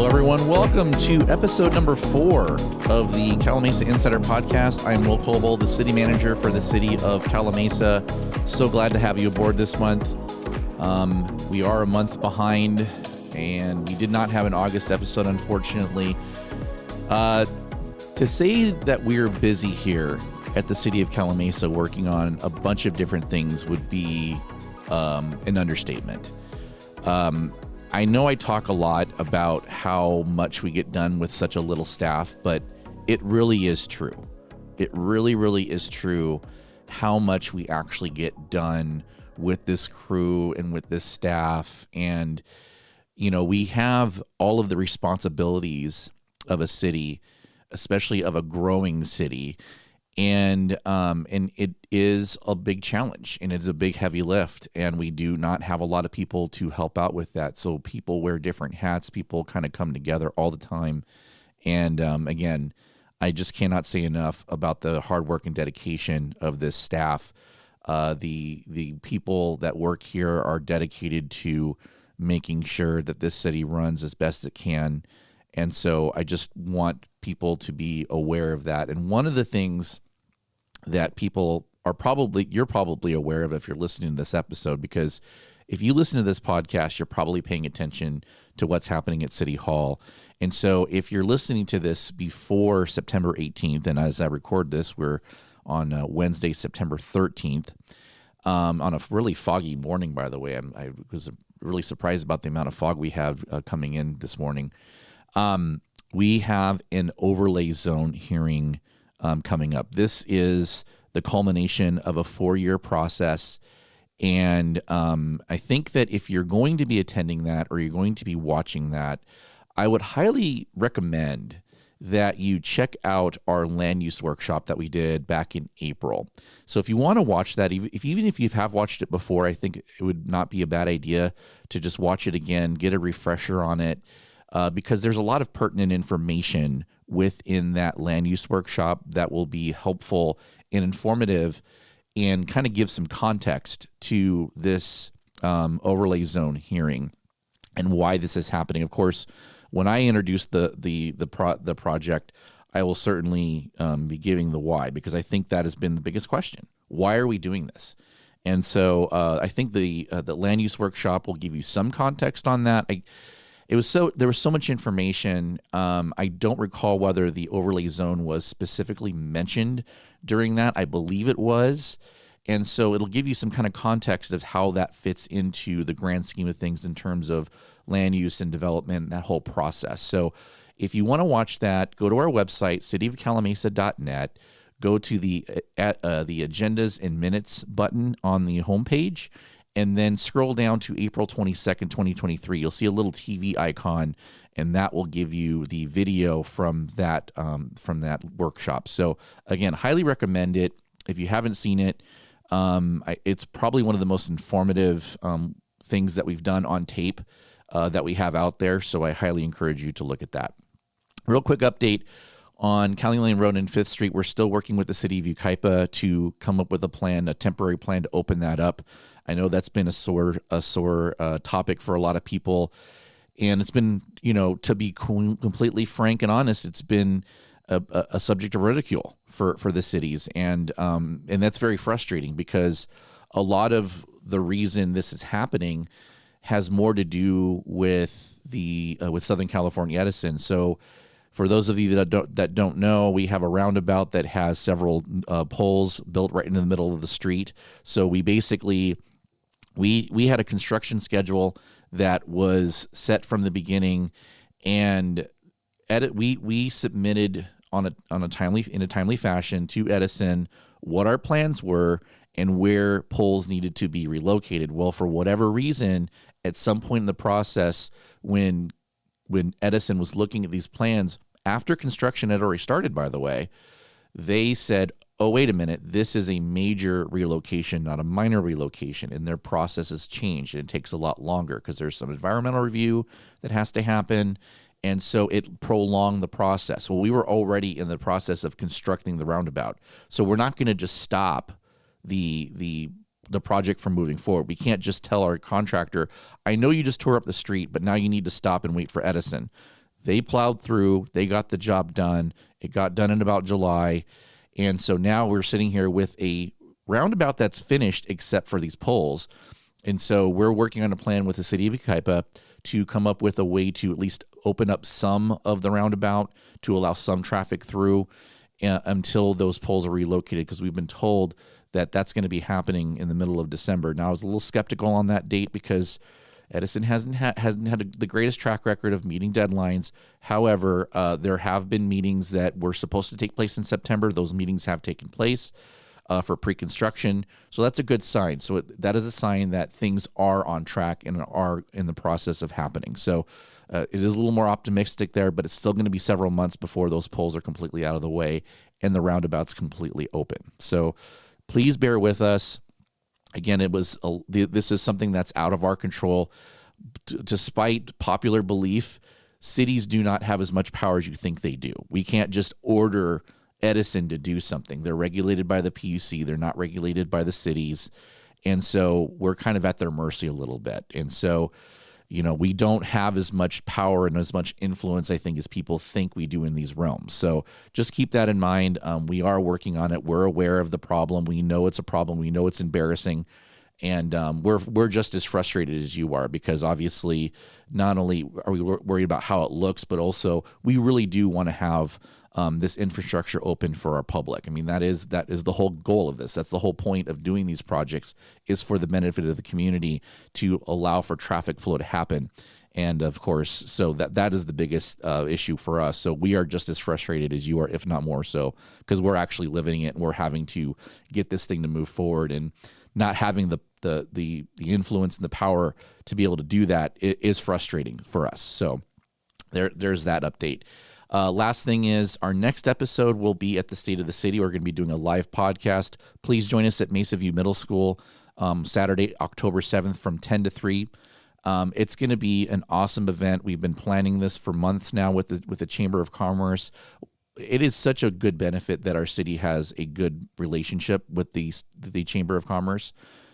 Hello, everyone. Welcome to episode number 4 of the Calamasa Insider Podcast. I'm Will Kolbow, the city manager for the city of Calamasa. So glad to have you aboard this month. We are a month behind, and we did not have an August episode, unfortunately. To say that we're busy here at the city of Calamasa working on a bunch of different things would be an understatement. I know I talk a lot about how much we get done with such a little staff, but it really is true. It really, really is true how much we actually get done with this crew and with this staff. And, you know, we have all of the responsibilities of a city, especially of a growing city. And it is a big challenge, and it's a big heavy lift, and we do not have a lot of people to help out with that. So people wear different hats. People kind of come together all the time. And again, I just cannot say enough about the hard work and dedication of this staff. The people that work here are dedicated to making sure that this city runs as best it can. And so I just want people to be aware of that. And one of the things that people are you're probably aware of if you're listening to this episode, because if you listen to this podcast, you're probably paying attention to what's happening at City Hall. And so if you're listening to this before September 18th, and as I record this, we're on Wednesday, September 13th, on a really foggy morning, by the way. I was really surprised about the amount of fog we have coming in this morning. We have an overlay zone hearing coming up. This is the culmination of a 4-year process. And I think that if you're going to be attending that or you're going to be watching that, I would highly recommend that you check out our land use workshop that we did back in April. So if you want to watch that, even if you have watched it before, I think it would not be a bad idea to just watch it again, get a refresher on it. Because there's a lot of pertinent information within that land use workshop that will be helpful and informative and kind of give some context to this overlay zone hearing and why this is happening. Of course, when I introduce the project, I will certainly be giving the why, because I think that has been the biggest question. Why are we doing this? And so I think the land use workshop will give you some context on that. There was so much information. I don't recall whether the overlay zone was specifically mentioned during that. I believe it was. And so it'll give you some kind of context of how that fits into the grand scheme of things in terms of land use and development, that whole process. So if you want to watch that, go to our website, cityofcalamasa.net, go to the agendas and minutes button on the homepage, and then scroll down to April 22nd, 2023. You'll see a little TV icon, and that will give you the video from that workshop. So again, highly recommend it. If you haven't seen it, it's probably one of the most informative things that we've done on tape that we have out there. So I highly encourage you to look at that. Real quick update on County Lane Road and 5th Street. We're still working with the city of Yucaipa to come up with a temporary plan to open that up. I know that's been a sore topic for a lot of people, and it's been, to be completely frank and honest, it's been a subject of ridicule for the cities, and that's very frustrating, because a lot of the reason this is happening has more to do with with Southern California Edison. So for those of you that don't know, we have a roundabout that has several poles built right into the middle of the street. So we basically we had a construction schedule that was set from the beginning, and we submitted in a timely fashion to Edison what our plans were and where poles needed to be relocated. Well, for whatever reason, at some point in the process, when Edison was looking at these plans, after construction had already started, by the way, they said, oh, wait a minute, this is a major relocation, not a minor relocation, and their process has changed, and it takes a lot longer because there's some environmental review that has to happen, and so it prolonged the process. Well, we were already in the process of constructing the roundabout, so we're not going to just stop the project from moving forward. We can't just tell our contractor, I know you just tore up the street, but now you need to stop and wait for Edison. They plowed through. They got the job done. It got done in about July. And so now we're sitting here with a roundabout that's finished except for these poles. And so we're working on a plan with the city of Yucaipa to come up with a way to at least open up some of the roundabout to allow some traffic through until those poles are relocated, because we've been told that that's going to be happening in the middle of December. Now, I was a little skeptical on that date because Edison hasn't had the greatest track record of meeting deadlines. However, there have been meetings that were supposed to take place in September. Those meetings have taken place for pre-construction. So that's a good sign. So that is a sign that things are on track and are in the process of happening. So it is a little more optimistic there, but it's still going to be several months before those poles are completely out of the way and the roundabout's completely open. So please bear with us. Again, this is something that's out of our control. Despite popular belief, cities do not have as much power as you think they do. We can't just order Edison to do something. They're regulated by the PUC. They're not regulated by the cities. And so we're kind of at their mercy a little bit. And so, we don't have as much power and as much influence, I think, as people think we do in these realms. So just keep that in mind. We are working on it. We're aware of the problem. We know it's a problem. We know it's embarrassing. And we're just as frustrated as you are, because obviously not only are we worried about how it looks, but also we really do want to have this infrastructure open for our public. I mean, that is the whole goal of this. That's the whole point of doing these projects, is for the benefit of the community, to allow for traffic flow to happen. And of course, so that is the biggest issue for us. So we are just as frustrated as you are, if not more so, because we're actually living it and we're having to get this thing to move forward, and not having the influence and the power to be able to do that is frustrating for us. So there's that update. Last thing is, our next episode will be at the State of the City. We're going to be doing a live podcast. Please join us at Mesa View Middle School Saturday, October 7th from 10 to 3. It's going to be an awesome event. We've been planning this for months now with the Chamber of Commerce. It is such a good benefit that our city has a good relationship with the Chamber of Commerce.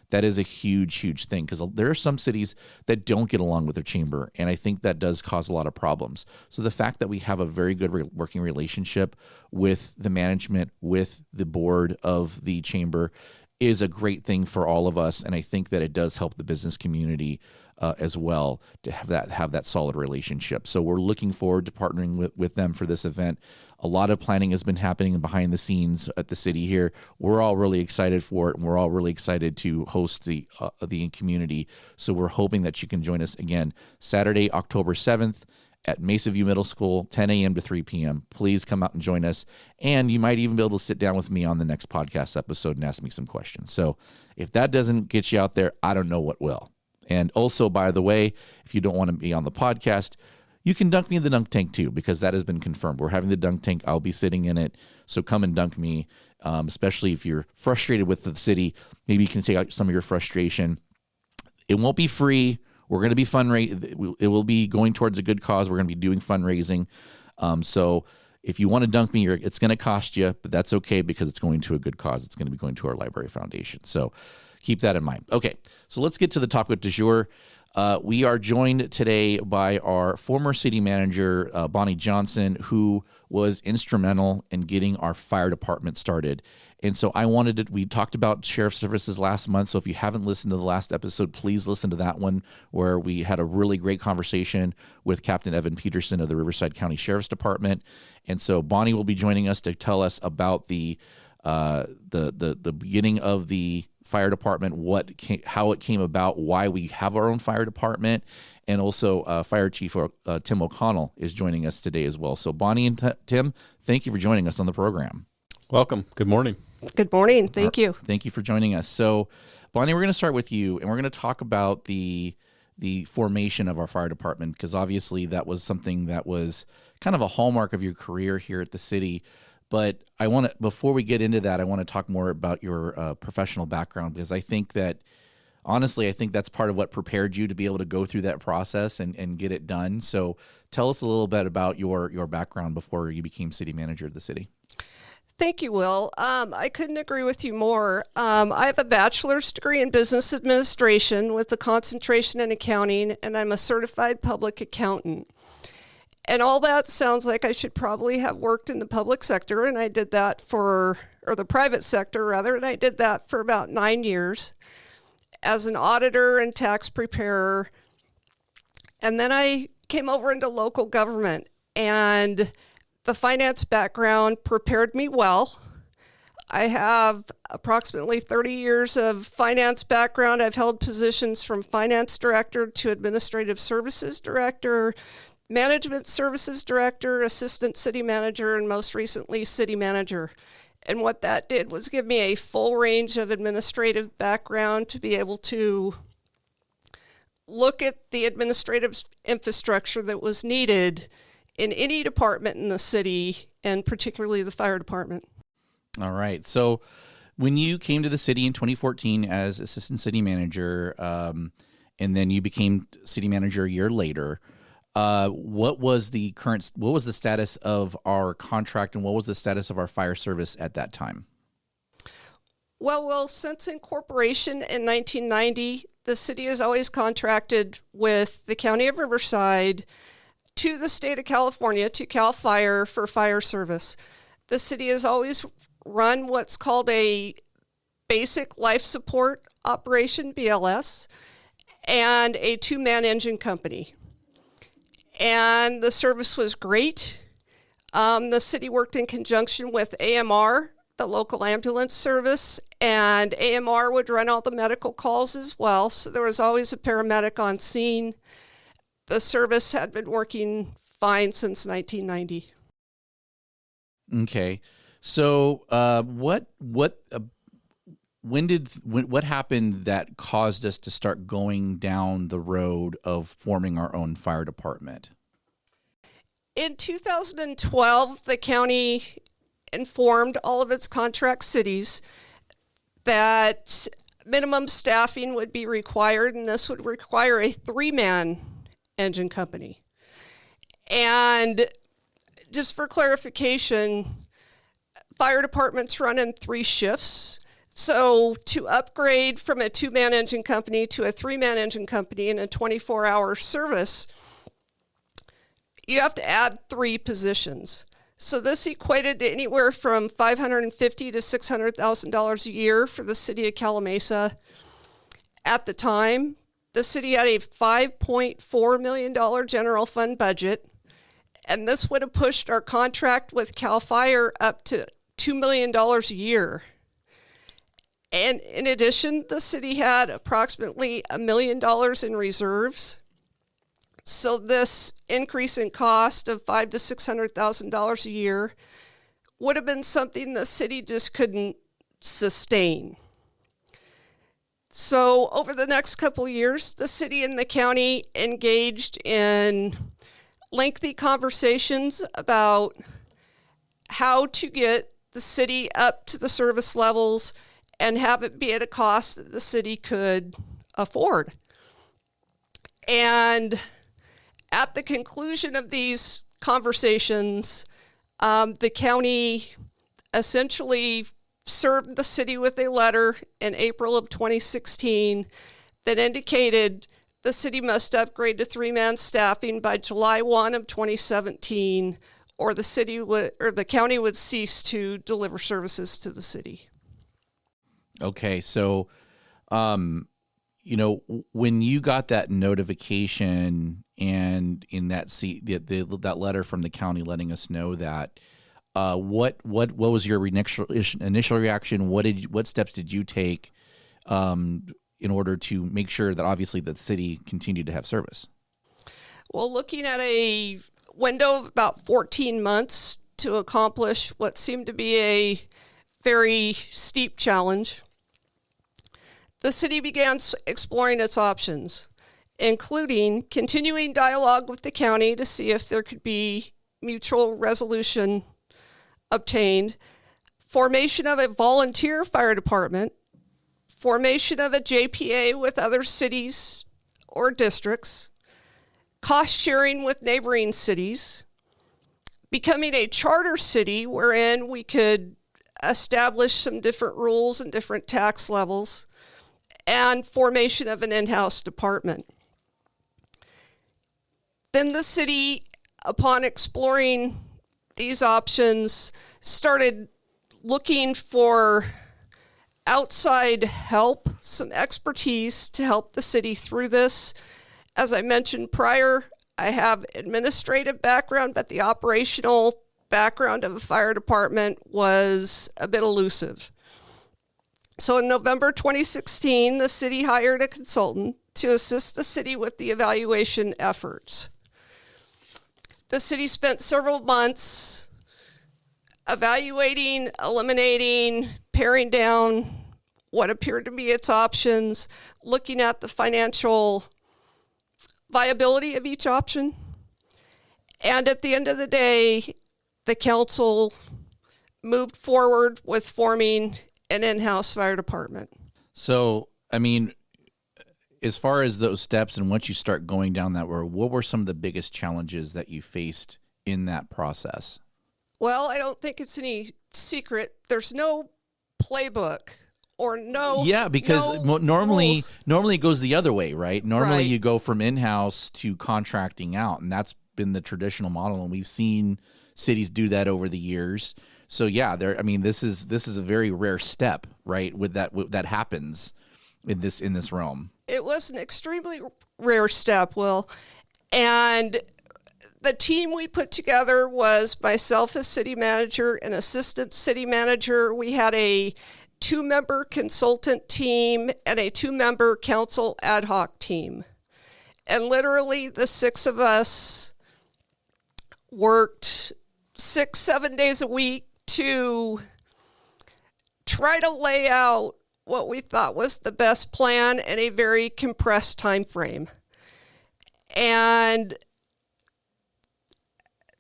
That is a huge, huge thing, because there are some cities that don't get along with their chamber, and I think that does cause a lot of problems. So the fact that we have a very good working relationship with the management, with the board of the chamber, is a great thing for all of us, and I think that it does help the business community as well to have that solid relationship. So we're looking forward to partnering with them for this event. A lot of planning has been happening behind the scenes at the city here. We're all really excited for it, and we're all really excited to host the community. So we're hoping that you can join us again Saturday, October 7th at Mesa View Middle School, 10 a.m. to 3 p.m. Please come out and join us. And you might even be able to sit down with me on the next podcast episode and ask me some questions. So if that doesn't get you out there, I don't know what will. And also, by the way, if you don't want to be on the podcast, you can dunk me in the dunk tank too, because that has been confirmed. We're having the dunk tank. I'll be sitting in it. So come and dunk me, especially if you're frustrated with the city. Maybe you can take out some of your frustration. It won't be free. We're going to be fundraising. It will be going towards a good cause. We're going to be doing fundraising. So if you want to dunk me, it's going to cost you, but that's okay, because it's going to a good cause. It's going to be going to our library foundation. So keep that in mind. Okay, so let's get to the topic du jour. We are joined today by our former city manager, Bonnie Johnson, who was instrumental in getting our fire department started. And so we talked about sheriff's services last month. So if you haven't listened to the last episode, please listen to that one, where we had a really great conversation with Captain Evan Peterson of the Riverside County Sheriff's Department. And so Bonnie will be joining us to tell us about the beginning of the fire department, how it came about, why we have our own fire department, and also Fire Chief Tim O'Connell is joining us today as well. So Bonnie and Tim, thank you for joining us on the program. Welcome. Good morning. Good morning. Thank you. Thank you for joining us. So Bonnie, we're going to start with you, and we're going to talk about the formation of our fire department, because obviously that was something that was kind of a hallmark of your career here at the city. But before we get into that, I want to talk more about your professional background, because I think that, honestly, that's part of what prepared you to be able to go through that process and get it done. So tell us a little bit about your background before you became city manager of the city. Thank you, Will. I couldn't agree with you more. I have a bachelor's degree in business administration with a concentration in accounting, and I'm a certified public accountant. And all that sounds like I should probably have worked in the public sector, and I did that or the private sector rather, and I did that for about 9 years as an auditor and tax preparer. And then I came over into local government, and the finance background prepared me well. I have approximately 30 years of finance background. I've held positions from finance director to administrative services director, management services director, assistant city manager, and most recently city manager. And what that did was give me a full range of administrative background to be able to look at the administrative infrastructure that was needed in any department in the city, and particularly the fire department. All right. So when you came to the city in 2014 as assistant city manager, and then you became city manager a year later, what was the status of our contract, and what was the status of our fire service at that time? Well, since incorporation in 1990, the city has always contracted with the County of Riverside to the state of California, to CAL FIRE, for fire service. The city has always run what's called a basic life support operation, BLS, and a two-man engine company. And the service was great. The city worked in conjunction with AMR, the local ambulance service, and AMR would run all the medical calls as well. So there was always a paramedic on scene. The service had been working fine since 1990. Okay. So, what happened that caused us to start going down the road of forming our own fire department? In 2012, the county informed all of its contract cities that minimum staffing would be required, and this would require a three-man engine company. And just for clarification, fire departments run in 3 shifts. So to upgrade from a two-man engine company to a three-man engine company in a 24-hour service, you have to add 3 positions. So this equated to anywhere from $550,000 to $600,000 a year for the city of Calimesa. At the time, the city had a $5.4 million general fund budget, and this would have pushed our contract with CAL FIRE up to $2 million a year. And in addition, the city had approximately $1 million in reserves. So this increase in cost of $500,000 to $600,000 a year would have been something the city just couldn't sustain. So over the next couple of years, the city and the county engaged in lengthy conversations about how to get the city up to the service levels and have it be at a cost that the city could afford. And at the conclusion of these conversations, the county essentially served the city with a letter in April of 2016 that indicated the city must upgrade to three-man staffing by July 1 of 2017, or the county would cease to deliver services to the city. Okay, so, when you got that notification and in that that letter from the county letting us know that, what was your initial reaction? What steps did you take in order to make sure that obviously the city continued to have service? Well, looking at a window of about 14 months to accomplish what seemed to be a very steep challenge, the city began exploring its options, including continuing dialogue with the county to see if there could be mutual resolution obtained, formation of a volunteer fire department, formation of a JPA with other cities or districts, cost sharing with neighboring cities, becoming a charter city wherein we could establish some different rules and different tax levels, and formation of an in-house department. Then the city upon exploring these options, started looking for outside help, some expertise to help the city through this. As I mentioned prior, I have administrative background, but the operational background of a fire department was a bit elusive. So in November 2016, the city hired a consultant to assist the city with the evaluation efforts. The city spent several months evaluating, eliminating, paring down what appeared to be its options, looking at the financial viability of each option. And at the end of the day, the council moved forward with forming an in-house fire department. So, I mean, as far as those steps and once you start going down that road, what were some of the biggest challenges that you faced in that process? Well, I don't think it's any secret. There's no playbook or no. Yeah, because normally it goes the other way, right? Normally you go from in-house to contracting out, and that's been the traditional model, and we've seen cities do that over the years. So yeah, this is a very rare step, right? With that happens in this realm. It was an extremely rare step, Will, and the team we put together was myself as city manager, an assistant city manager. We had a 2-member consultant team and a 2-member council ad hoc team. And literally the 6 of us worked 6-7 days a week to try to lay out what we thought was the best plan in a very compressed time frame. And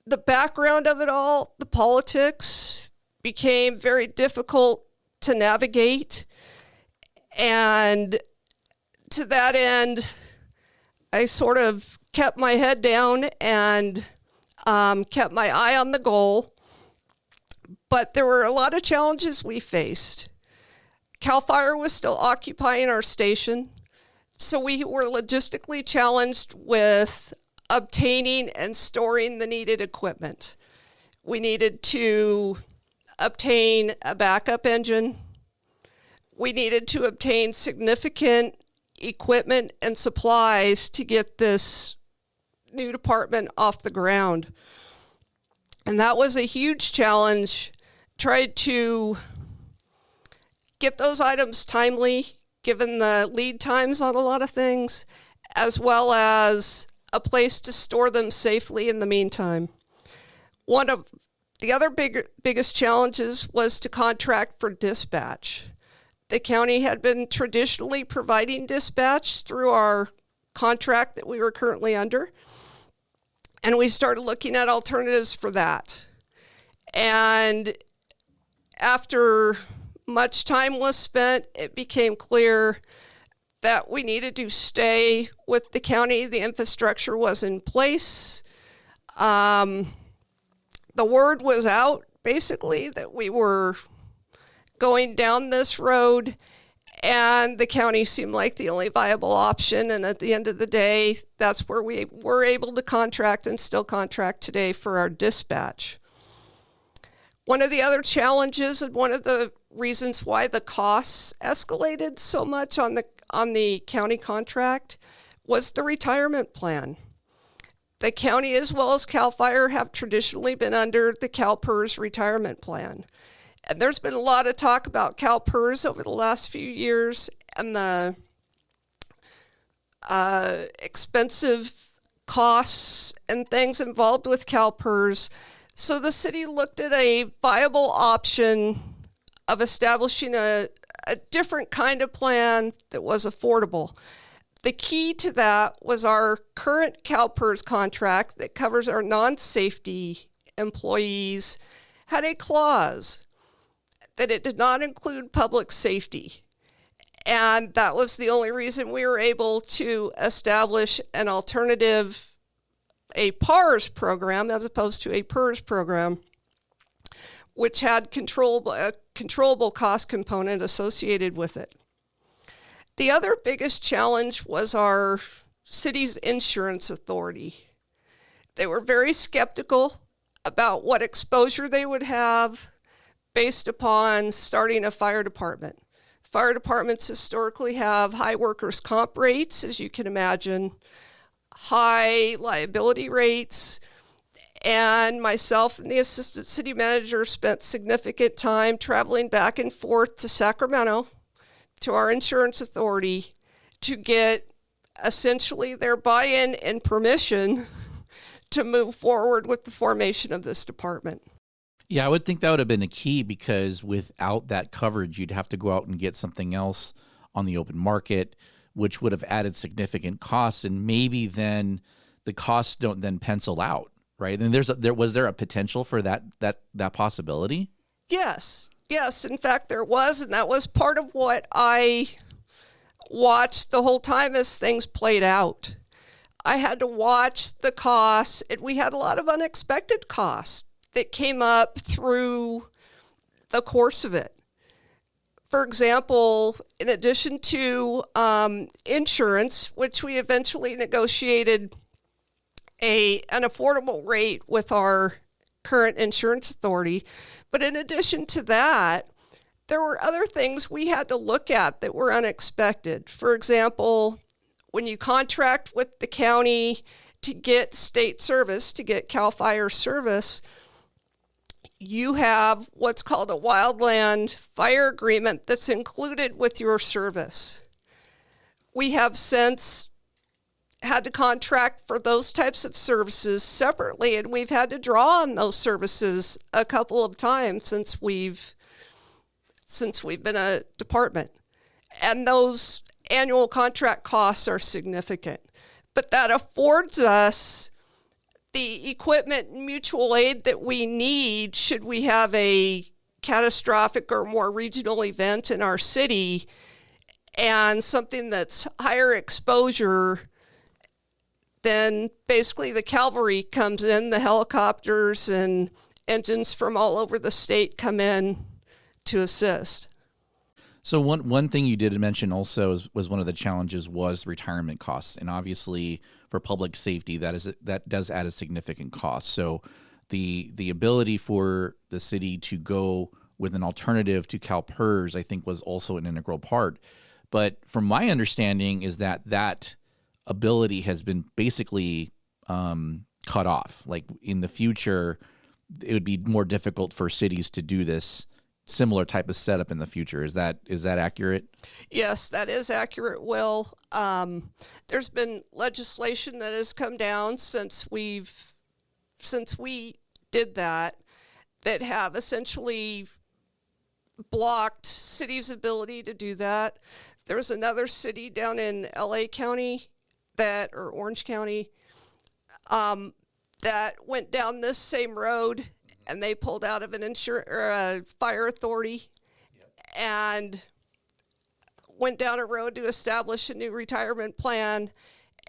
the background of it all, the politics, became very difficult to navigate. And to that end, I sort of kept my head down and kept my eye on the goal. But there were a lot of challenges we faced. CAL FIRE was still occupying our station, so we were logistically challenged with obtaining and storing the needed equipment. We needed to obtain a backup engine. We needed to obtain significant equipment and supplies to get this new department off the ground. And that was a huge challenge. Tried to get those items timely, given the lead times on a lot of things, as well as a place to store them safely in the meantime. One of the other biggest challenges was to contract for dispatch. The county had been traditionally providing dispatch through our contract that we were currently under, and we started looking at alternatives for that. And after much time was spent, it became clear that we needed to stay with the county. The infrastructure was in place. The word was out, basically, that we were going down this road, and the county seemed like the only viable option. And at the end of the day, that's where we were able to contract and still contract today for our dispatch. One of the other challenges, and one of the reasons why the costs escalated so much on the county contract, was the retirement plan. The county, as well as CAL FIRE, have traditionally been under the CalPERS retirement plan. And there's been a lot of talk about CalPERS over the last few years and the expensive costs and things involved with CalPERS. So the city looked at a viable option of establishing a different kind of plan that was affordable. The key to that was our current CalPERS contract that covers our non-safety employees had a clause that it did not include public safety. And that was the only reason we were able to establish an alternative, a PARS program, as opposed to a PERS program, which had a controllable cost component associated with it. The other biggest challenge was our city's insurance authority. They were very skeptical about what exposure they would have based upon starting a fire department. Fire departments historically have high workers' comp rates, as you can imagine, high liability rates, and myself and the assistant city manager spent significant time traveling back and forth to Sacramento to our insurance authority to get essentially their buy-in and permission to move forward with the formation of this department. Yeah, I would think that would have been a key, because without that coverage, you'd have to go out and get something else on the open market, which would have added significant costs, and maybe then the costs don't then pencil out, right? And was there a potential for that possibility? Yes. In fact, there was, and that was part of what I watched the whole time as things played out. I had to watch the costs, and we had a lot of unexpected costs that came up through the course of it. For example, in addition to insurance, which we eventually negotiated an affordable rate with our current insurance authority, but in addition to that, there were other things we had to look at that were unexpected. For example, when you contract with the county to get state service, to get CAL FIRE service, you have what's called a wildland fire agreement that's included with your service. We have since had to contract for those types of services separately, and we've had to draw on those services a couple of times since we've been a department. And those annual contract costs are significant. But that affords us the equipment and mutual aid that we need should we have a catastrophic or more regional event in our city, and something that's higher exposure. Then basically the cavalry comes in, the helicopters and engines from all over the state come in to assist. So one thing you did mention also was one of the challenges was retirement costs, and obviously for public safety that does add a significant cost. So the ability for the city to go with an alternative to CalPERS, I think, was also an integral part. But from my understanding is that ability has been basically cut off. Like in the future, it would be more difficult for cities to do this similar type of setup in the future. Is that accurate? Yes, that is accurate, Will. There's been legislation that has come down since we did that have essentially blocked cities' ability to do that. There was another city down in LA County or Orange County that went down this same road, and they pulled out of a fire authority. Yep. And went down a road to establish a new retirement plan.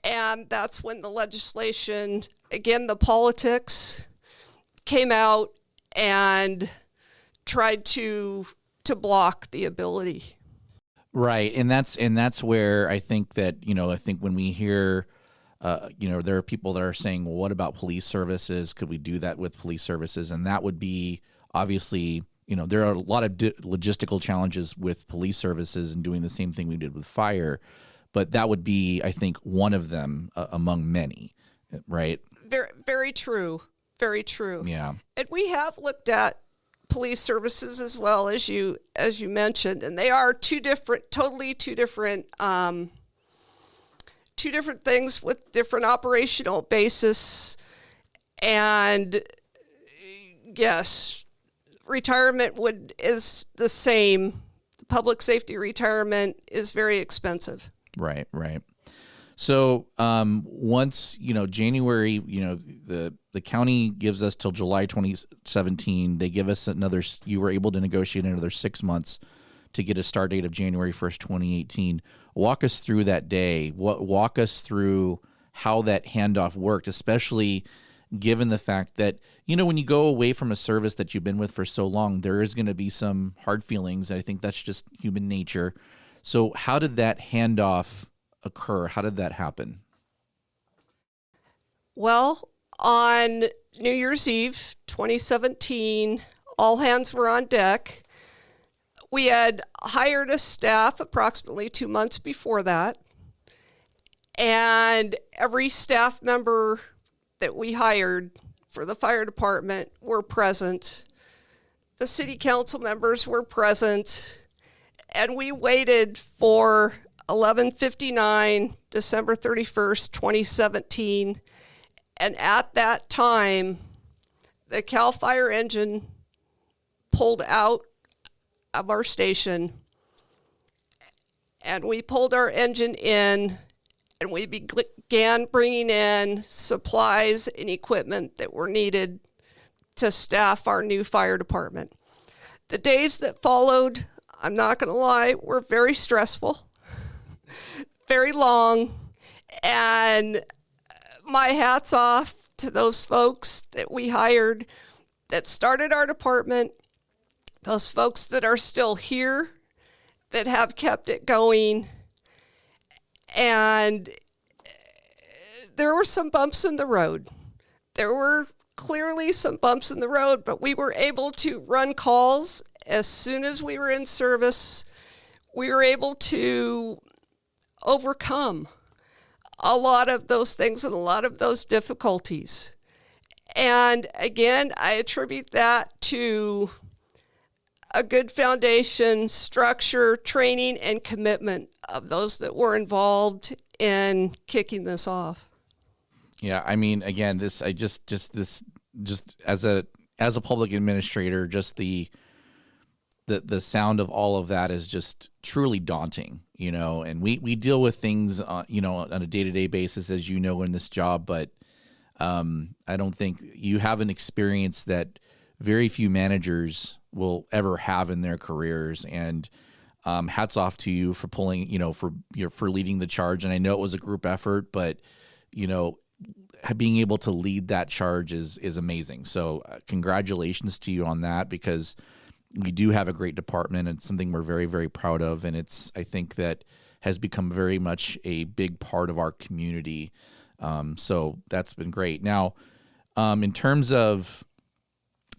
And that's when the legislation, again, the politics came out and tried to block the ability. Right. And that's where I think that, when we hear there are people that are saying, well, what about police services? Could we do that with police services? And that would be obviously, there are a lot of logistical challenges with police services and doing the same thing we did with fire. But that would be, I think, one of them among many, right? Very, very true. Very true. Yeah. And we have looked at police services as well, as you mentioned, and they are two different things with different operational basis. And yes, retirement is the same. Public safety retirement is very expensive. Right. So once, January, the county gives us till July 2017. They give us you were able to negotiate another 6 months to get a start date of January 1st, 2018. Walk us through that day. Walk us through how that handoff worked, especially given the fact that, when you go away from a service that you've been with for so long, there is going to be some hard feelings. I think that's just human nature. So how did that handoff occur? How did that happen? Well, On New Year's Eve, 2017, all hands were on deck. We had hired a staff approximately 2 months before that, and every staff member that we hired for the fire department were present. The city council members were present, and we waited for 11:59, December 31st, 2017, and at that time, the CAL FIRE engine pulled out of our station, and we pulled our engine in, and we began bringing in supplies and equipment that were needed to staff our new fire department. The days that followed, I'm not going to lie, were very stressful, very long, and my hat's off to those folks that we hired that started our department, those folks that are still here, that have kept it going. And there were some bumps in the road. There were clearly some bumps in the road, but we were able to run calls as soon as we were in service. We were able to overcome a lot of those things and a lot of those difficulties. And again, I attribute that to a good foundation, structure, training, and commitment of those that were involved in kicking this off. Yeah, I mean, again, this as a public administrator, just the sound of all of that is just truly daunting, you know. And we deal with things, you know, on a day-to-day basis, as you know, in this job. But I don't think you have an experience that very few managers will ever have in their careers. And hats off to you for pulling, you know, for leading the charge. And I know it was a group effort, but you know, being able to lead that charge is amazing. So congratulations to you on that, because we do have a great department. It's something we're very, very proud of. And I think that has become very much a big part of our community. So that's been great. Now, in terms of,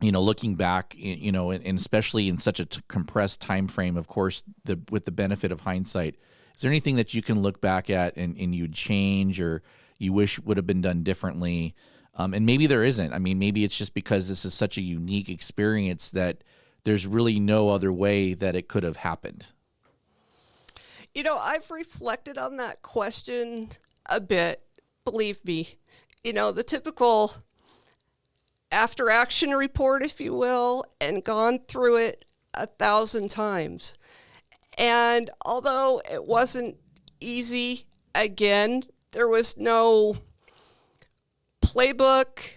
you know, looking back, you know, and especially in such a compressed time frame, of course, with the benefit of hindsight, is there anything that you can look back at and you'd change or you wish would have been done differently? And maybe there isn't. I mean, maybe it's just because this is such a unique experience that there's really no other way that it could have happened. You know, I've reflected on that question a bit, believe me. You know, the typical after action report, if you will, and gone through it 1,000 times. And although it wasn't easy, again, there was no playbook.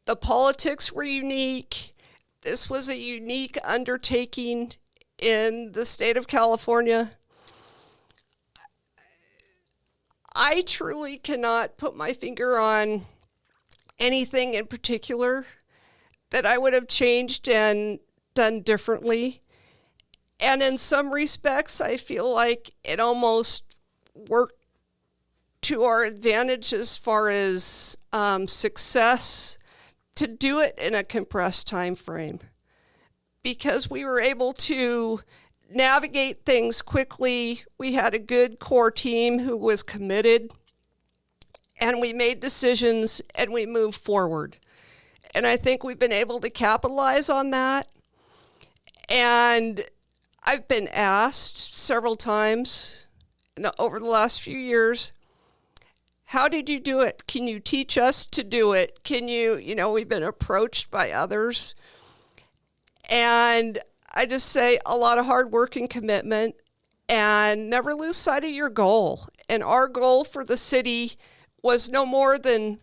The politics were unique. This was a unique undertaking in the state of California. I truly cannot put my finger on anything in particular that I would have changed and done differently. And in some respects, I feel like it almost worked to our advantage as far as success to do it in a compressed time frame, because we were able to navigate things quickly. We had a good core team who was committed, and we made decisions and we moved forward. And I think we've been able to capitalize on that. And I've been asked several times over the last few years, how did you do it? Can you teach us to do it? Can you, we've been approached by others. And I just say a lot of hard work and commitment, and never lose sight of your goal. And our goal for the city was no more than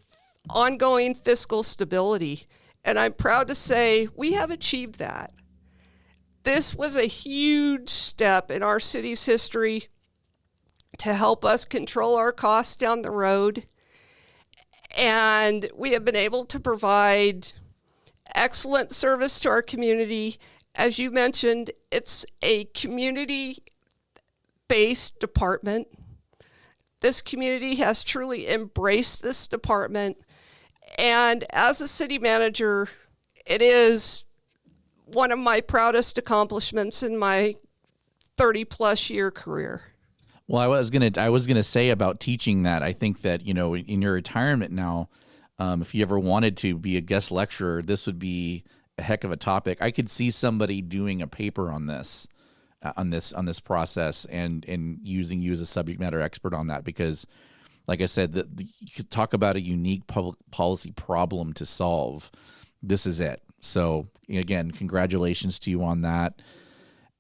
ongoing fiscal stability. And I'm proud to say we have achieved that. This was a huge step in our city's history to help us control our costs down the road. And we have been able to provide excellent service to our community. As you mentioned, it's a community-based department. This community has truly embraced this department. And as a city manager, it is one of my proudest accomplishments in my 30-plus year career. Well, I was gonna say about teaching that. I think that, you know, in your retirement now, if you ever wanted to be a guest lecturer, this would be a heck of a topic. I could see somebody doing a paper on this, on this process, and using you as a subject matter expert on that, because, like I said, you could talk about a unique public policy problem to solve. This is it. So again, congratulations to you on that.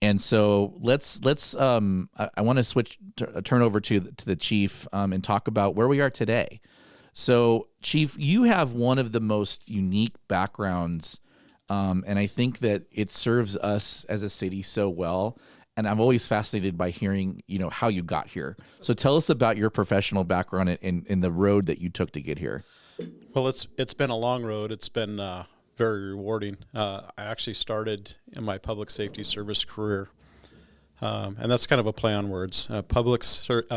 And so let's I want to turn over to the chief and talk about where we are today. So, Chief, you have one of the most unique backgrounds, and I think that it serves us as a city so well. And I'm always fascinated by hearing, you know, how you got here. So tell us about your professional background in the road that you took to get here. Well, it's been a long road. It's been very rewarding. I actually started in my public safety service career, and that's kind of a play on words,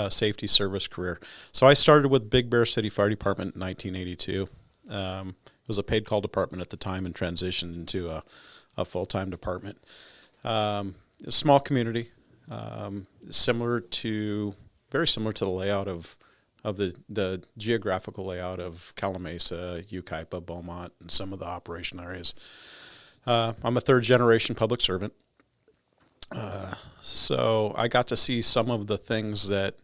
safety service career. So I started with Big Bear City Fire Department in 1982. It was a paid call department at the time and transitioned into a full-time department. A small community, very similar to the layout of the geographical layout of Calamasa, Yucaipa, Beaumont, and some of the operation areas. I'm a third-generation public servant, so I got to see some of the things that,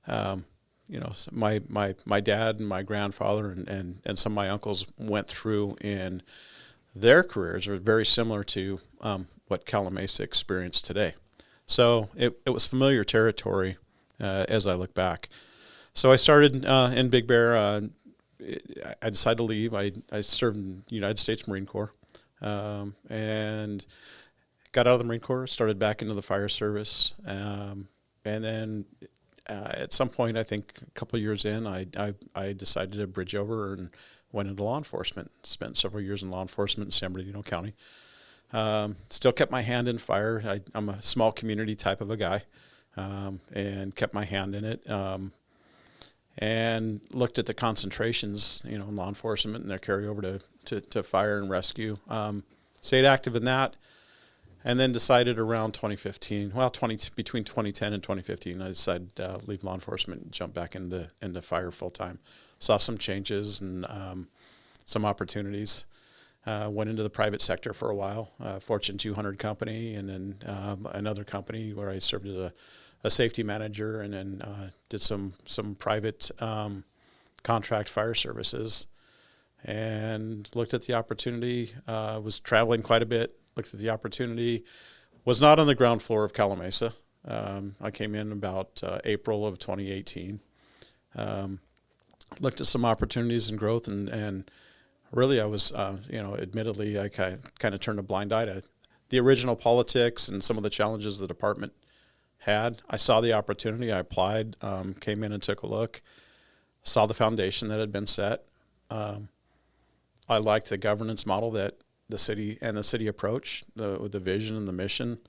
my dad and my grandfather and some of my uncles went through in their careers are very similar to what Calamasa experienced today. So it was familiar territory as I look back. So I started in Big Bear. I decided to leave. I served in the United States Marine Corps and got out of the Marine Corps, started back into the fire service. And then at some point, I think a couple of years in, I decided to bridge over and went into law enforcement. Spent several years in law enforcement in San Bernardino County. Still kept my hand in fire. I'm a small community type of a guy, and kept my hand in it. And looked at the concentrations, in law enforcement and their carryover to fire and rescue. Stayed active in that, and then decided around 2015, between 2010 and 2015, I decided to leave law enforcement and jump back into fire full time. Saw some changes and some opportunities. Went into the private sector for a while, Fortune 200 company, and then another company where I served as a safety manager, and then did some private contract fire services, and looked at the opportunity. Was traveling quite a bit. Looked at the opportunity. Was not on the ground floor of Calamasa. I came in about April of 2018. Looked at some opportunities and growth, and really I was, admittedly, I kind of turned a blind eye to the original politics and some of the challenges the department had. I saw the opportunity. I applied, came in and took a look, saw the foundation that had been set. I liked the governance model that the city approached, with the vision and the mission.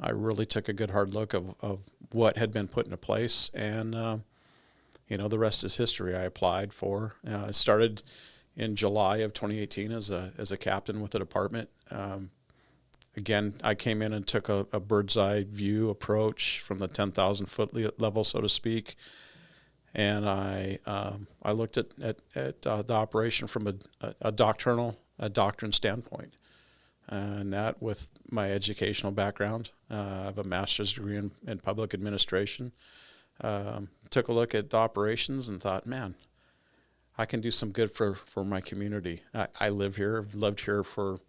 I really took a good hard look of what had been put into place, and the rest is history. I applied for. I started in July of 2018 as a captain with the department. Again, I came in and took a bird's eye view approach from the 10,000 foot level, so to speak, and I looked at the operation from a doctrine standpoint, and that with my educational background. I have a master's degree in public administration. Took a look at the operations and thought, man, I can do some good for my community. I live here. I've lived here for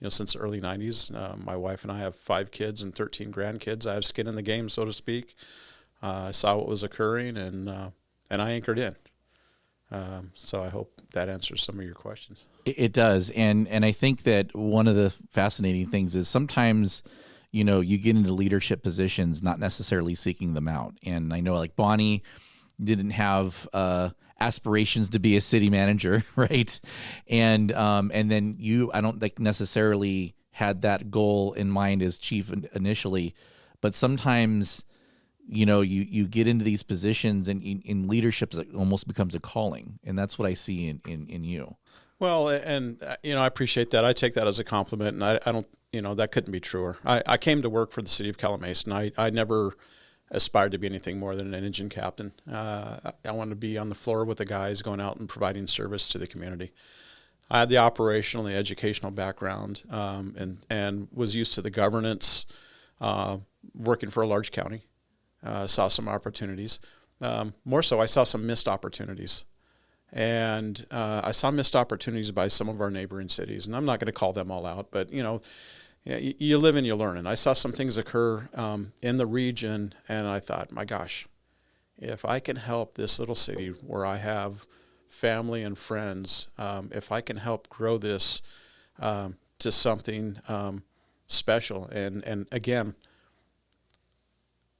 since the early 90s. My wife and I have 5 kids and 13 grandkids. I have skin in the game, so to speak. I saw what was occurring, and I anchored in. So I hope that answers some of your questions. It does, and I think that one of the fascinating things is sometimes, you get into leadership positions not necessarily seeking them out. And I know, like, Bonnie didn't have aspirations to be a city manager, right? And then I don't think necessarily had that goal in mind as chief initially, but sometimes you get into these positions, and in leadership it almost becomes a calling, and that's what I see in you. Well, and I appreciate that. I take that as a compliment, and I don't, that couldn't be truer. I came to work for the city of Calumet, and I never aspired to be anything more than an engine captain. I wanted to be on the floor with the guys, going out and providing service to the community. I had the operational and the educational background, and was used to the governance, working for a large county. Saw some opportunities. More so, I saw some missed opportunities. And I saw missed opportunities by some of our neighboring cities. And I'm not going to call them all out, but, you live and you learn. And I saw some things occur in the region, and I thought, my gosh, if I can help this little city where I have family and friends, if I can help grow this to something special. And again,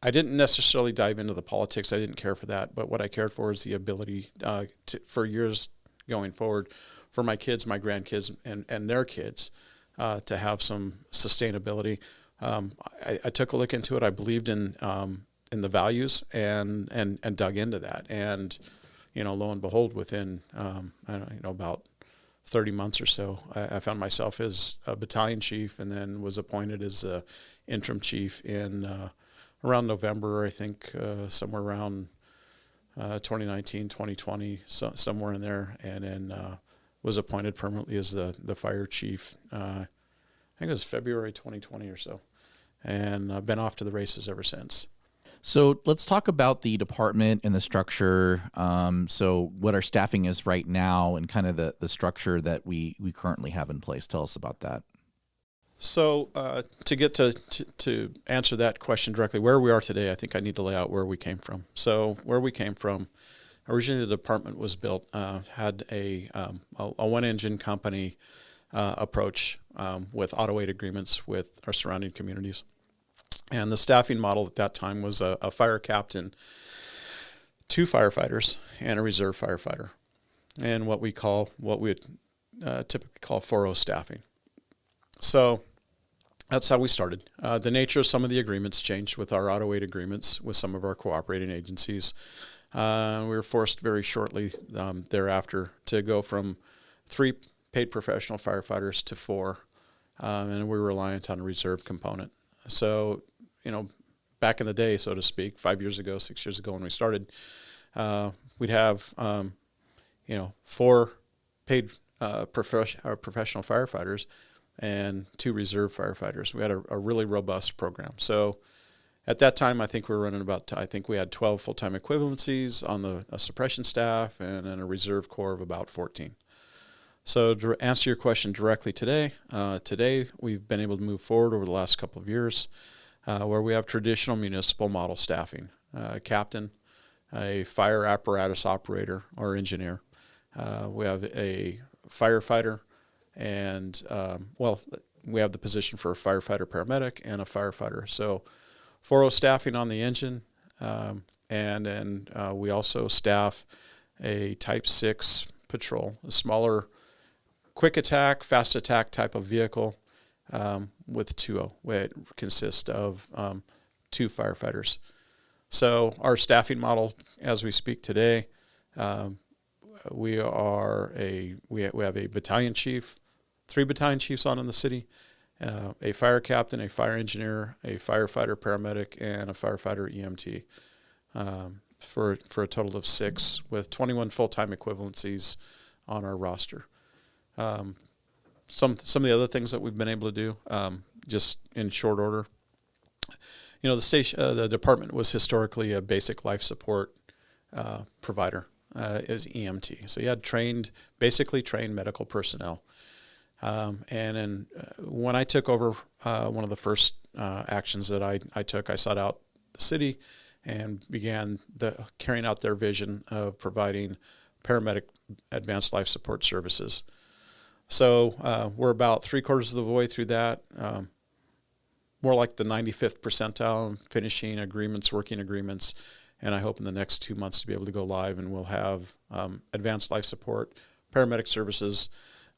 I didn't necessarily dive into the politics. I didn't care for that. But what I cared for is the ability for years going forward, for my kids, my grandkids, and their kids to have some sustainability. I took a look into it. I believed in the values and dug into that. And, lo and behold, within, about 30 months or so, I found myself as a battalion chief, and then was appointed as a interim chief in around November, I think, somewhere around 2019, 2020, somewhere in there, and then was appointed permanently as the fire chief. I think it was February 2020 or so, and I've been off to the races ever since. So let's talk about the department and the structure. So what our staffing is right now, and kind of the structure that we currently have in place. Tell us about that. So to get to answer that question directly, where we are today, I think I need to lay out where we came from. So where we came from, originally the department was built, had a one-engine company approach with auto aid agreements with our surrounding communities. And the staffing model at that time was a fire captain, 2 firefighters, and a reserve firefighter, and what we would typically call 4O staffing. So that's how we started. The nature of some of the agreements changed with our auto aid agreements with some of our cooperating agencies. We were forced very shortly thereafter to go from 3 paid professional firefighters to 4, and we were reliant on a reserve component. So, back in the day, so to speak, 5 years ago, 6 years ago when we started, we'd have, 4 paid professional firefighters and 2 reserve firefighters. We had a really robust program. So at that time, I think we were running we had 12 full-time equivalencies on a suppression staff, and then a reserve corps of about 14. So to answer your question directly today we've been able to move forward over the last couple of years where we have traditional municipal model staffing, a captain, a fire apparatus operator or engineer. We have a firefighter, and we have the position for a firefighter paramedic and a firefighter. So 4O staffing on the engine, and then we also staff a Type 6 patrol, a smaller quick attack, fast attack type of vehicle with 2O. It consists of 2 firefighters. So our staffing model, as we speak today, we have a battalion chief, 3 battalion chiefs on in the city, a fire captain, a fire engineer, a firefighter paramedic, and a firefighter EMT, for a total of 6, with 21 full-time equivalencies on our roster. Some of the other things that we've been able to do, just in short order, the department was historically a basic life support provider, as EMT. So you had basically trained medical personnel. And then when I took over, one of the first actions that I took, I sought out the city and began carrying out their vision of providing paramedic advanced life support services. So we're about 3/4 of the way through that, more like the 95th percentile, finishing agreements, working agreements, and I hope in the next 2 months to be able to go live, and we'll have advanced life support, paramedic services.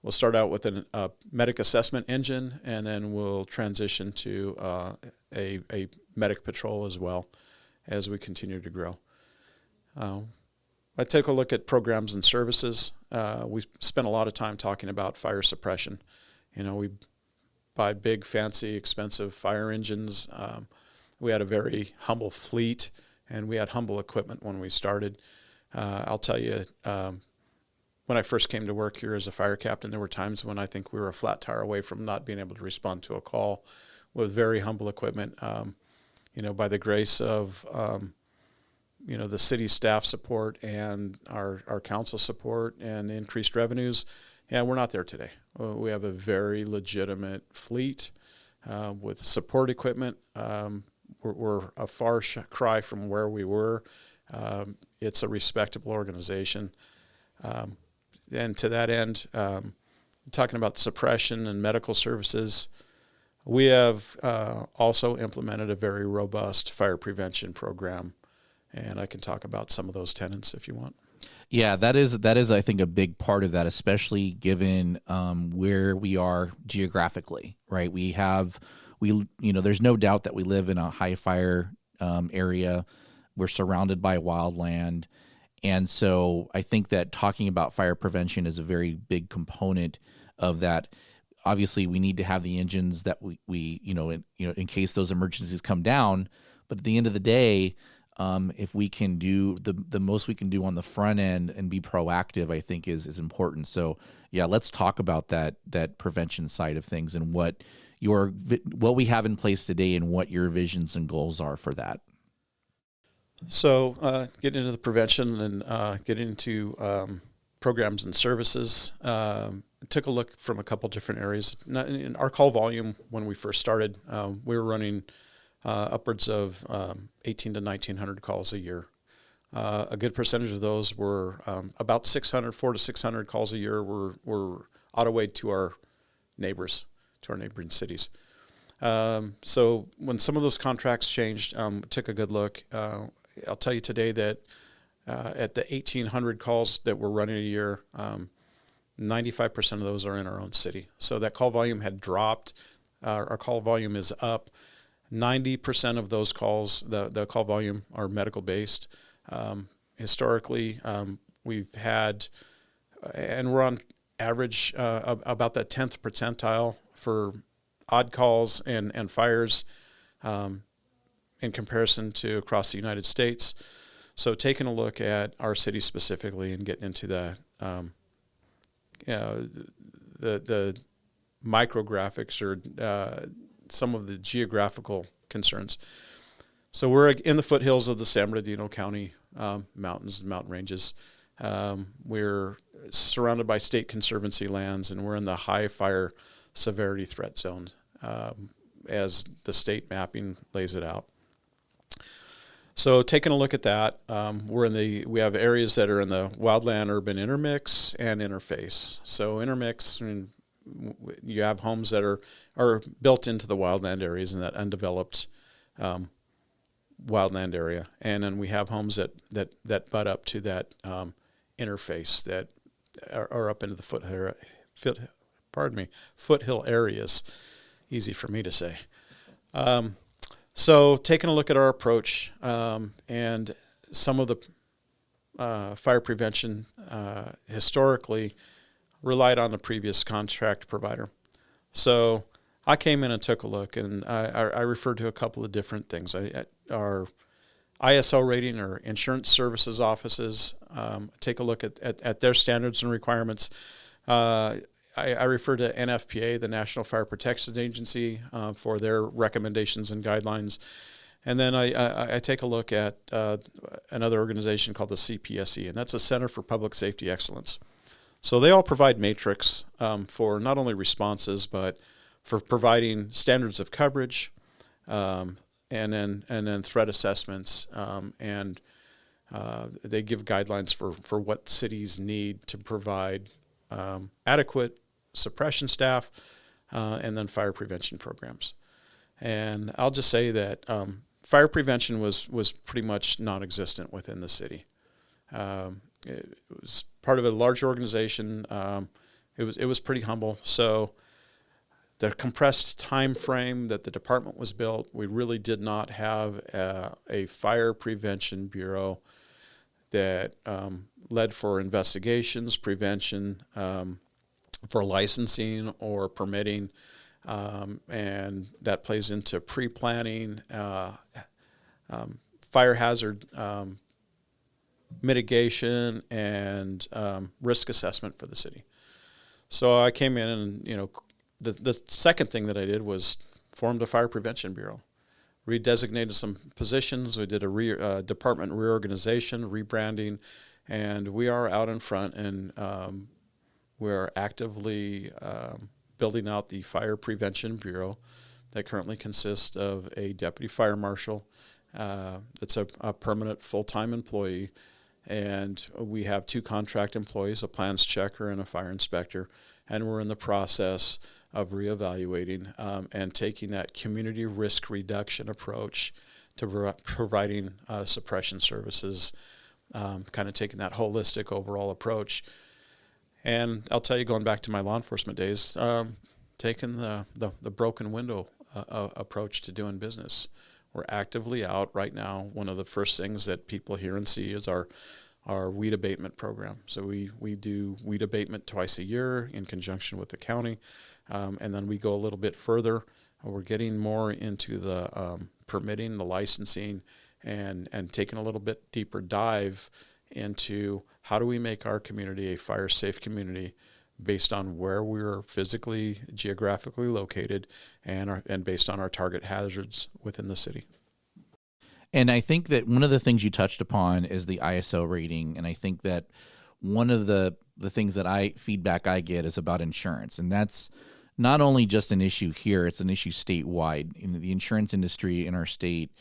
We'll start out with a medic assessment engine, and then we'll transition to a medic patrol as well. as we continue to grow. I take a look at programs and services. We spent a lot of time talking about fire suppression. We buy big, fancy, expensive fire engines. We had a very humble fleet, and we had humble equipment when we started. I'll tell you, when I first came to work here as a fire captain, there were times when I think we were a flat tire away from not being able to respond to a call with very humble equipment. By the grace of the city staff support and our council support and increased revenues, we're not there today. We have a very legitimate fleet with support equipment. We're a far cry from where we were. It's a respectable organization. And to that end, talking about suppression and medical services, we have also implemented a very robust fire prevention program. And I can talk about some of those tenets if you want. Yeah, that is I think a big part of that, especially given where we are geographically, right? There's no doubt that we live in a high fire area. We're surrounded by wildland. And so I think that talking about fire prevention is a very big component of that. Obviously, we need to have the engines that we in case those emergencies come down. But at the end of the day, if we can do the most we can do on the front end and be proactive, I think is important. So yeah, let's talk about that prevention side of things and what we have in place today and what your visions and goals are for that. So getting into the prevention and getting into programs and services, took a look from a couple different areas. In our call volume when we first started, we were running upwards of 1,800 to 1,900 calls a year. A good percentage of those were about 400 to 600 calls a year were auto-weighed to our neighbors, to our neighboring cities. So when some of those contracts changed, took a good look. I'll tell you today that at the 1,800 calls that we're running a year, 95% of those are in our own city. So that call volume had dropped. Our call volume is up. 90% of those calls, the call volume, are medical-based. Historically, we've had, and we're on average about that 10th percentile for odd calls and fires in comparison to across the United States. So taking a look at our city specifically and getting into the micrographics or some of the geographical concerns. So we're in the foothills of the San Bernardino County mountains and mountain ranges. We're surrounded by state conservancy lands, and we're in the high fire severity threat zone as the state mapping lays it out. So taking a look at that, we have areas that are in the wildland urban intermix and interface. So intermix, you have homes that are built into the wildland areas in that undeveloped wildland area, and then we have homes that butt up to that interface that are up into the foothill areas. Easy for me to say. So taking a look at our approach and some of the fire prevention historically relied on the previous contract provider. So I came in and took a look, and I referred to a couple of different things. Our ISO rating, or insurance services offices, take a look at their standards and requirements. I refer to NFPA, the National Fire Protection Agency, for their recommendations and guidelines. And then I take a look at another organization called the CPSE, and that's a Center for Public Safety Excellence. So they all provide metrics for not only responses, but for providing standards of coverage, and then threat assessments, and they give guidelines for what cities need to provide adequate suppression staff, and then fire prevention programs. And I'll just say that fire prevention was pretty much non-existent within the city. It was part of a large organization. It was pretty humble. So the compressed time frame that the department was built, we really did not have a fire prevention bureau that led for investigations, prevention, for licensing or permitting, and that plays into pre-planning, fire hazard mitigation, and risk assessment for the city. So I came in and, the second thing that I did was formed a fire prevention bureau, redesignated some positions. We did a department reorganization, rebranding, and we are out in front, and we're actively building out the Fire Prevention Bureau that currently consists of a deputy fire marshal that's a permanent full-time employee, and we have 2 contract employees, a plans checker and a fire inspector, and we're in the process of reevaluating and taking that community risk reduction approach to providing suppression services, kind of taking that holistic overall approach. And I'll tell you, going back to my law enforcement days, taking the broken window approach to doing business. We're actively out right now. One of the first things that people hear and see is our weed abatement program. So we do weed abatement twice a year in conjunction with the county, and then we go a little bit further. We're getting more into the permitting, the licensing, and taking a little bit deeper dive into how do we make our community a fire-safe community based on where we're physically, geographically located, and based on our target hazards within the city. And I think that one of the things you touched upon is the ISO rating, and I think that one of the things that feedback I get is about insurance, and that's not only just an issue here; it's an issue statewide. The insurance industry in our state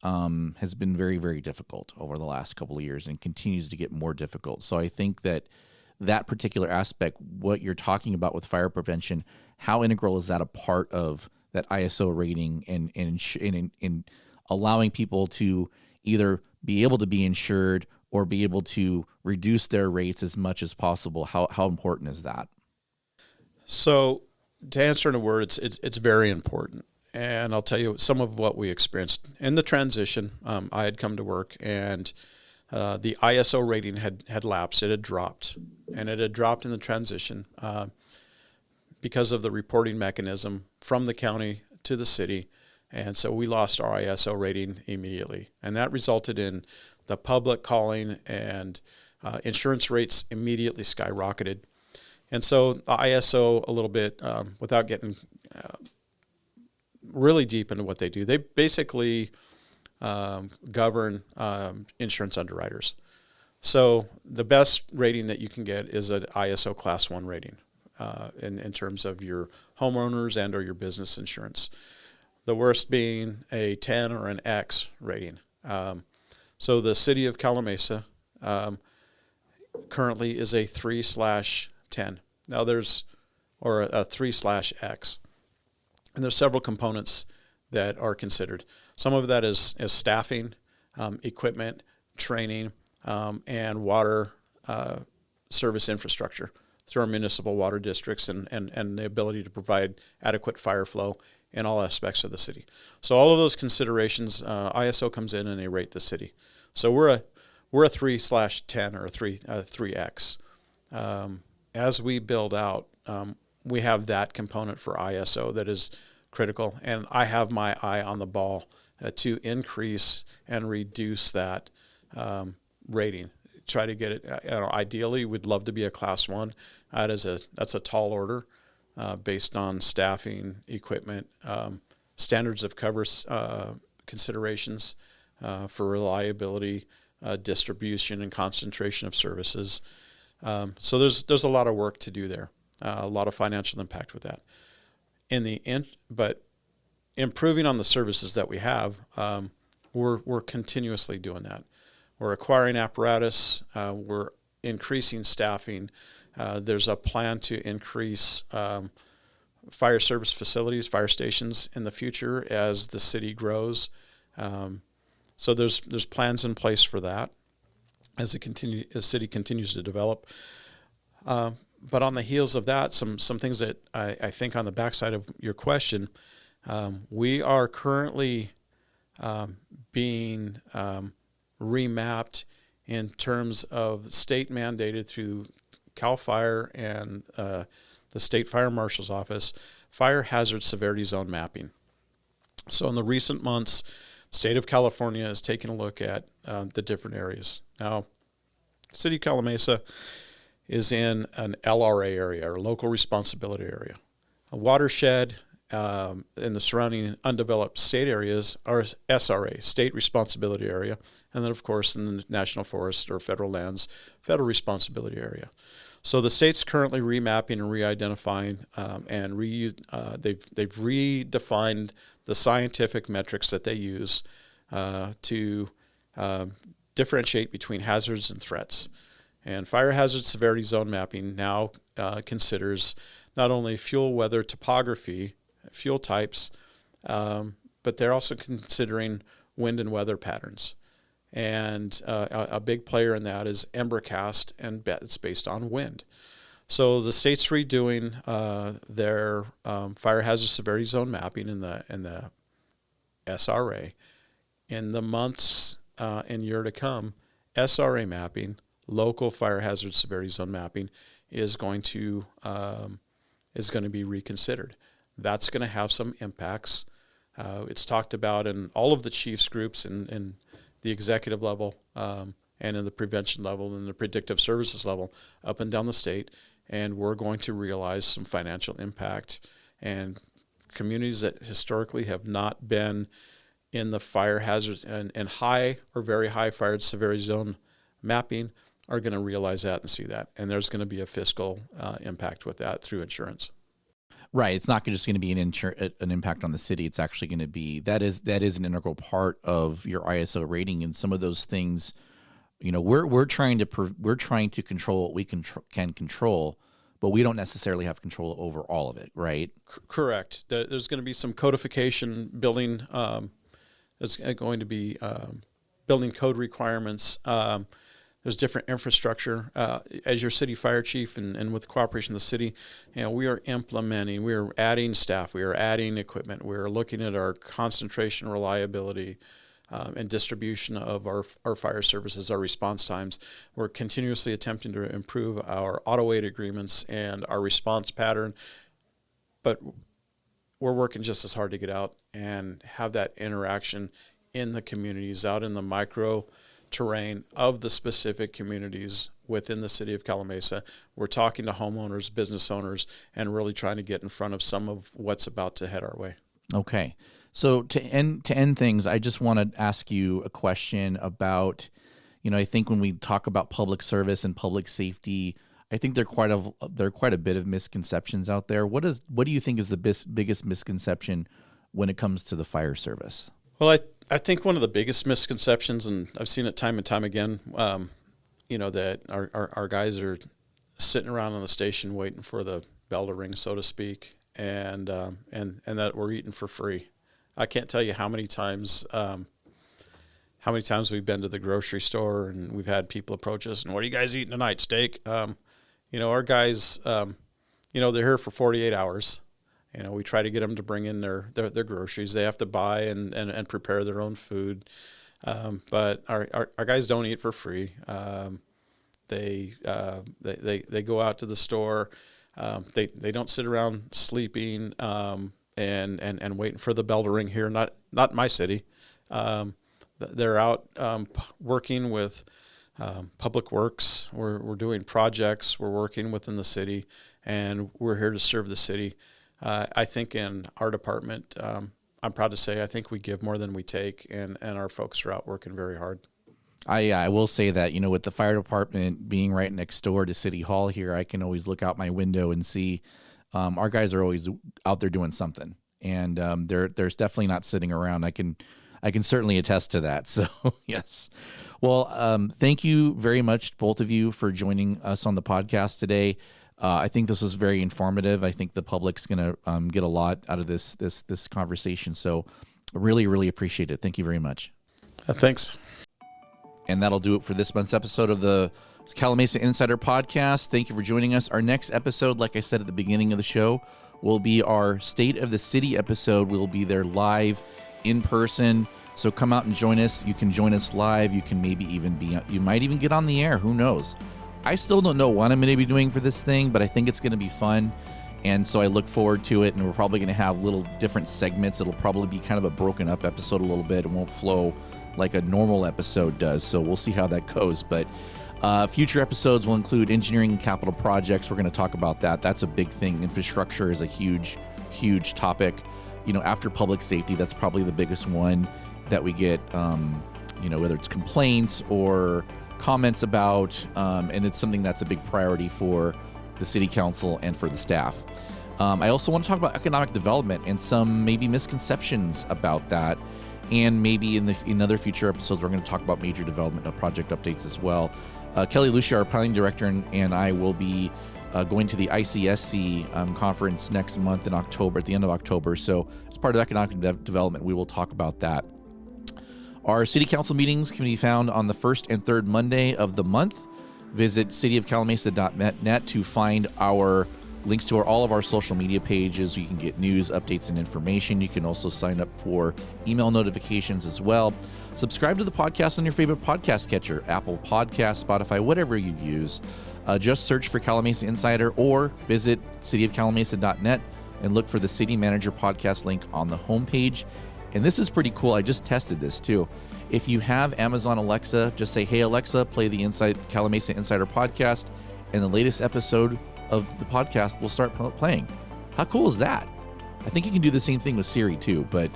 has been very, very difficult over the last couple of years, and continues to get more difficult. So I think that particular aspect, what you're talking about with fire prevention, how integral is that a part of that ISO rating and in allowing people to either be able to be insured or be able to reduce their rates as much as possible? How important is that? So to answer in a word, it's very important. And I'll tell you some of what we experienced in the transition. I had come to work, and the ISO rating had lapsed. It had dropped, and it had dropped in the transition because of the reporting mechanism from the county to the city. And so we lost our ISO rating immediately. And that resulted in the public calling, and insurance rates immediately skyrocketed. And so the ISO, a little bit, without getting really deep into what they do, they basically govern insurance underwriters. So the best rating that you can get is an ISO Class 1 rating in terms of your homeowners and or your business insurance. The worst being a 10 or an X rating. So the city of Calamasa currently is a 3/10. Now or a 3/X. And there's several components that are considered. Some of that is staffing, equipment, training, and water service infrastructure through our municipal water districts, and the ability to provide adequate fire flow in all aspects of the city. So all of those considerations, ISO comes in and they rate the city. So we're a 3/10 or a 3X. As we build out, we have that component for ISO that is critical, and I have my eye on the ball to increase and reduce that rating. Try to get it. Ideally, we'd love to be a Class 1. That's a tall order based on staffing, equipment, standards of cover considerations for reliability, distribution, and concentration of services. So there's a lot of work to do there. A lot of financial impact with that. But improving on the services that we have, we're continuously doing that. We're acquiring apparatus. We're increasing staffing. There's a plan to increase fire service facilities, fire stations in the future as the city grows. So there's plans in place for that as the city continues to develop. But on the heels of that, some things that I think on the backside of your question, we are currently being remapped in terms of state mandated through CAL FIRE and the State Fire Marshal's Office, fire hazard severity zone mapping. So in the recent months, the state of California has taken a look at the different areas. Now, the city of Calamasa is in an LRA area, or local responsibility area. A watershed in the surrounding undeveloped state areas are SRA, state responsibility area, and then of course in the national forest or federal lands, federal responsibility area. So the state's currently remapping and re-identifying, and they've redefined the scientific metrics that they use to differentiate between hazards and threats. And fire hazard severity zone mapping now considers not only fuel weather topography, fuel types, but they're also considering wind and weather patterns. And a big player in that is Embercast, and it's based on wind. So the state's redoing their fire hazard severity zone mapping in the SRA. In the months and year to come, SRA mapping, local fire hazard severity zone mapping, is going to be reconsidered. That's going to have some impacts. It's talked about in all of the chiefs groups and the executive level, and in the prevention level and the predictive services level up and down the state. And we're going to realize some financial impact, and communities that historically have not been in the fire hazards and high or very high fire severity zone mapping are going to realize that and see that. And there's going to be a fiscal impact with that through insurance. Right. It's not just going to be an impact on the city. It's actually going to be that is an integral part of your ISO rating, and some of those things. We're trying to control what we can control, but we don't necessarily have control over all of it. Right. Correct. There's going to be some codification building. There's going to be building code requirements. There's different infrastructure. As your city fire chief and with the cooperation of the city, we are implementing, we are adding staff, we are adding equipment, we are looking at our concentration, reliability, and distribution of our fire services, our response times. We're continuously attempting to improve our auto aid agreements and our response pattern, but we're working just as hard to get out and have that interaction in the communities, out in the micro terrain of the specific communities within the city of Calamasa. We're talking to homeowners, business owners, and really trying to get in front of some of what's about to head our way. Okay. So to end things, I just want to ask you a question about, I think when we talk about public service and public safety, I think there are quite a bit of misconceptions out there. What do you think is the biggest misconception when it comes to the fire service? Well, I think one of the biggest misconceptions, and I've seen it time and time again, that our guys are sitting around on the station waiting for the bell to ring, so to speak, and that we're eating for free. I can't tell you how many times we've been to the grocery store and we've had people approach us and, what are you guys eating tonight? Steak? Our guys, they're here for 48 hours. We try to get them to bring in their groceries. They have to buy and prepare their own food. But our guys don't eat for free. They go out to the store. They don't sit around sleeping and waiting for the bell to ring here. Not in my city. They're out working with public works. We're doing projects. We're working within the city, and we're here to serve the city. I think in our department, I'm proud to say I think we give more than we take, and our folks are out working very hard. I will say that, with the fire department being right next door to City Hall here, I can always look out my window and see our guys are always out there doing something, and there's definitely not sitting around. I can certainly attest to that. So yes. Well, thank you very much, both of you, for joining us on the podcast today. I think this was very informative. I think the public's going to get a lot out of this conversation. So really, really appreciate it. Thank you very much. Thanks. And that'll do it for this month's episode of the It's Calamasa Insider Podcast. Thank you for joining us. Our next episode, like I said at the beginning of the show, will be our State of the City episode. We'll be there live in person. So come out and join us. You can join us live. You can maybe even you might even get on the air. Who knows? I still don't know what I'm going to be doing for this thing, but I think it's going to be fun. And so I look forward to it. And we're probably going to have little different segments. It'll probably be kind of a broken up episode a little bit. It won't flow like a normal episode does. So we'll see how that goes. But future episodes will include engineering and capital projects. We're going to talk about that. That's a big thing. Infrastructure is a huge, huge topic. After public safety, that's probably the biggest one that we get, whether it's complaints or comments about, and it's something that's a big priority for the city council and for the staff. I also want to talk about economic development and some maybe misconceptions about that. And maybe in other future episodes, we're going to talk about major development project updates as well. Kelly Lucia, our planning director, and I will be going to the ICSC conference next month in October, at the end of October. So as part of economic development, we will talk about that. Our city council meetings can be found on the first and third Monday of the month. Visit cityofcalamasa.net to find our links to all of our social media pages. You can get news, updates, and information. You can also sign up for email notifications as well. Subscribe to the podcast on your favorite podcast catcher, Apple Podcasts, Spotify, whatever you use. Just search for Calamasa Insider or visit cityofcalamasa.net and look for the City Manager podcast link on the homepage. And this is pretty cool. I just tested this too. If you have Amazon Alexa, just say, "Hey Alexa, play the Calamasa Insider podcast," and the latest episode of the podcast will start playing. How cool is that? I think you can do the same thing with Siri too, but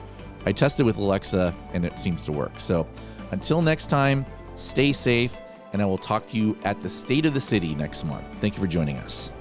I tested with Alexa and it seems to work. So until next time, stay safe, and I will talk to you at the State of the City next month. Thank you for joining us.